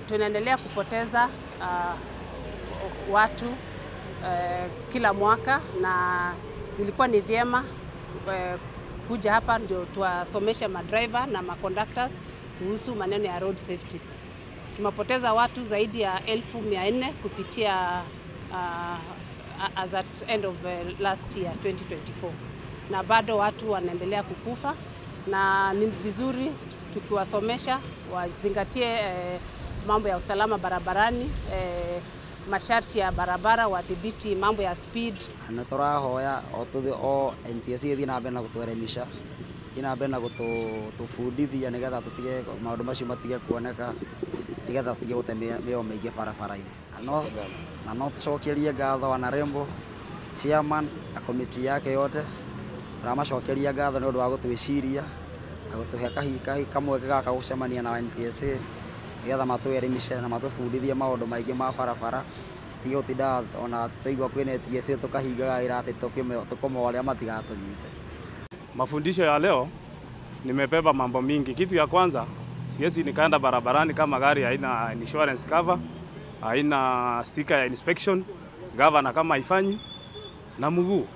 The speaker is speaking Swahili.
Tunaendelea kupoteza watu kila mwaka, na ilikuwa ni vyema kuja hapa ndio tuwasomeshe madriver na maconductors kuhusu maneno ya road safety. Tumepoteza watu zaidi ya 1400 kupitia as at end of last year 2024, na bado watu wanaendelea kukufa, na ni vizuri tukiwasomesha wazingatie mambo ya usalama barabarani, masharti ya barabara, wadhibiti mambo ya speed. Naturahoya o NTSA ithina mbere na gutueremisha, ina mbere na gutufundithia nigetha tutige maundu macio matige kuoneka, nigetha tutige gutembea mĩoyo mĩingĩ barabara-inĩ. No tucokerie ngatho wanarembo, chairman na komiti yake yote, turamacokeria ngatho nĩ ũndũ wa gũtwĩciria na gũtũhe kahinda kamwe gaka gũcemania na NTSA nigetha matũeremishe na matũbundithie maũndũ maingĩ ma barabara, tutige gũtinda ona tũigua kwĩna NTSA tukahingaga wĩra atĩ tũkoma arĩa matigatũnyite. Mafundisho ya leo nimebeba mambo mingi. Kitu ya kwanza, siwezi nikaenda barabarani kama gari haina insurance cover, haina sticker ya inspection, gavana kama haifanyi, na mguu